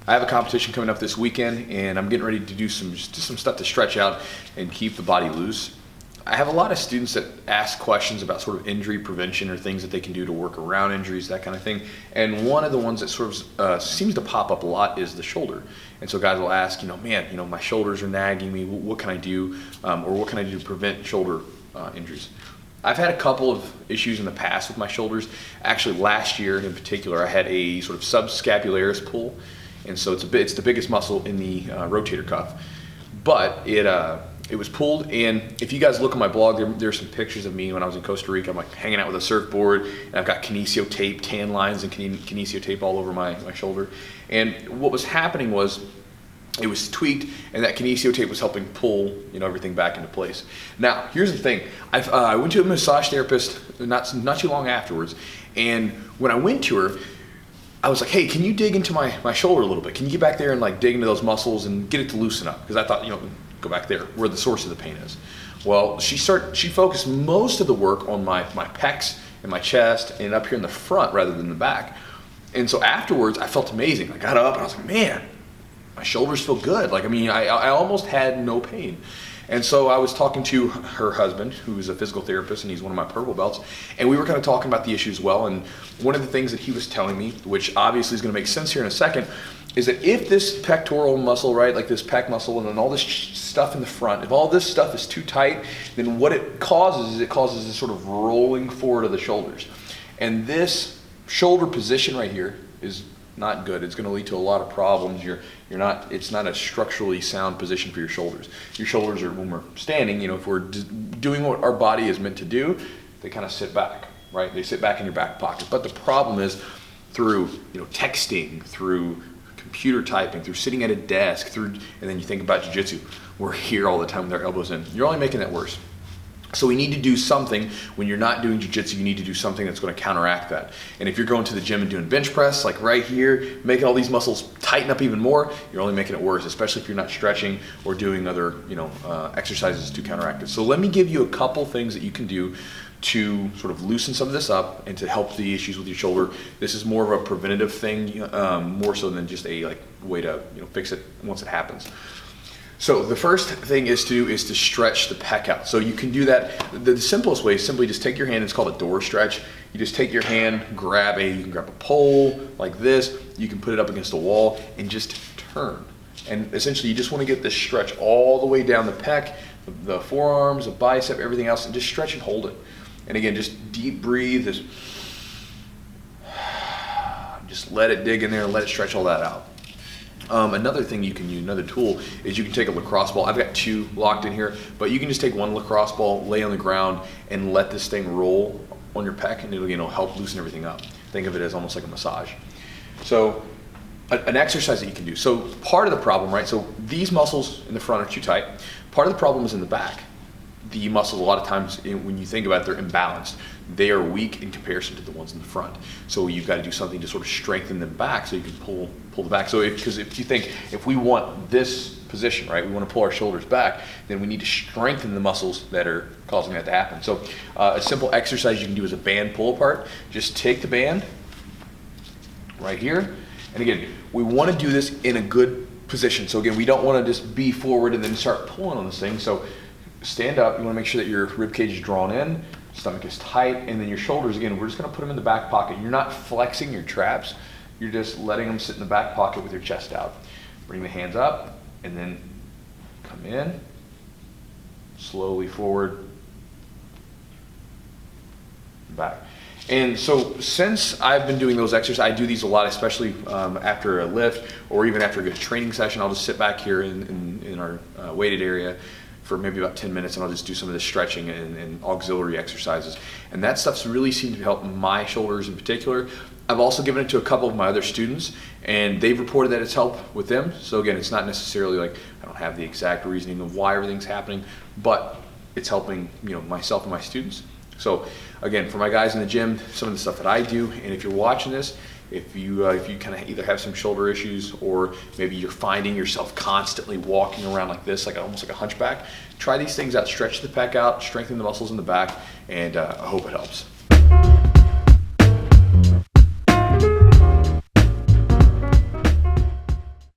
I have a competition coming up this weekend, and I'm getting ready to do some stuff to stretch out and keep the body loose. I have a lot of students that ask questions about sort of injury prevention or things that they can do to work around injuries, that kind of thing. And one of the ones that sort of seems to pop up a lot is the shoulder. And so guys will ask, man, my shoulders are nagging me. What can I do, or what can I do to prevent shoulder injuries? I've had a couple of issues in the past with my shoulders. Actually, last year in particular, I had a sort of subscapularis pull, and so it's the biggest muscle in the rotator cuff. But it was pulled, and if you guys look at my blog, there's some pictures of me when I was in Costa Rica. I'm like hanging out with a surfboard, and I've got kinesio tape, tan lines and kinesio tape all over my shoulder. And what was happening was it was tweaked, and that kinesio tape was helping pull everything back into place. Now, here's the thing. I went to a massage therapist not too long afterwards, and when I went to her, I was like, hey, can you dig into my shoulder a little bit? Can you get back there and like dig into those muscles and get it to loosen up? Because I thought, go back there where the source of the pain is. Well, she focused most of the work on my pecs and my chest and up here in the front rather than the back. And so afterwards, I felt amazing. I got up and I was like, man, my shoulders feel good. I almost had no pain. And so I was talking to her husband, who's a physical therapist, and he's one of my purple belts, and we were kind of talking about the issue as well. And one of the things that he was telling me, which obviously is going to make sense here in a second, is that if this pectoral muscle, right, like this pec muscle, and then all this stuff in the front, if all this stuff is too tight, then what it causes this sort of rolling forward of the shoulders. And this shoulder position right here is not good. It's going to lead to a lot of problems. It's not a structurally sound position for your shoulders. Your shoulders are, when we're standing, if we're doing what our body is meant to do, they kind of sit back, right? They sit back in your back pocket. But the problem is through, texting, through computer typing, through sitting at a desk, and then you think about jiu-jitsu, we're here all the time with our elbows in. You're only making that worse. So we need to do something. When you're not doing jiu-jitsu, you need to do something that's going to counteract that. And if you're going to the gym and doing bench press, like right here, making all these muscles tighten up even more, you're only making it worse, especially if you're not stretching or doing other exercises to counteract it. So let me give you a couple things that you can do to sort of loosen some of this up and to help the issues with your shoulder. This is more of a preventative thing, more so than just a way to fix it once it happens. So the first thing is to stretch the pec out. So you can do that. The simplest way is simply just take your hand. It's called a door stretch. You just take your hand, you can grab a pole like this. You can put it up against a wall and just turn. And essentially, you just want to get this stretch all the way down the pec, the forearms, the bicep, everything else, and just stretch and hold it. And again, just deep breathe. Just let it dig in there and let it stretch all that out. Another thing you can use, another tool, is you can take a lacrosse ball. I've got two locked in here, but you can just take one lacrosse ball, lay on the ground, and let this thing roll on your pec, and it'll help loosen everything up. Think of it as almost like a massage. So an exercise that you can do. So part of the problem, right? So these muscles in the front are too tight. Part of the problem is in the back. The muscles, a lot of times, when you think about it, they're imbalanced. They are weak in comparison to the ones in the front. So you've got to do something to sort of strengthen them back so you can pull the back. So because if you think, if we want this position, right, we want to pull our shoulders back, then we need to strengthen the muscles that are causing that to happen. So a simple exercise you can do is a band pull apart. Just take the band right here. And again, we want to do this in a good position. So again, we don't want to just be forward and then start pulling on this thing. So stand up. You want to make sure that your rib cage is drawn in, stomach is tight, and then your shoulders, again, we're just going to put them in the back pocket. You're not flexing your traps. You're just letting them sit in the back pocket with your chest out. Bring the hands up, and then come in, slowly forward, back. And so since I've been doing those exercises, I do these a lot, especially after a lift or even after a good training session. I'll just sit back here in our weighted area for maybe about 10 minutes, and I'll just do some of the stretching and auxiliary exercises. And that stuff's really seemed to help my shoulders in particular. I've also given it to a couple of my other students, and they've reported that it's helped with them. So again, it's not necessarily like, I don't have the exact reasoning of why everything's happening, but it's helping myself and my students. So again, for my guys in the gym, some of the stuff that I do, and if you're watching this, if you kind of either have some shoulder issues or maybe you're finding yourself constantly walking around like this, like almost like a hunchback, try these things out. Stretch the pec out, strengthen the muscles in the back, and I hope it helps.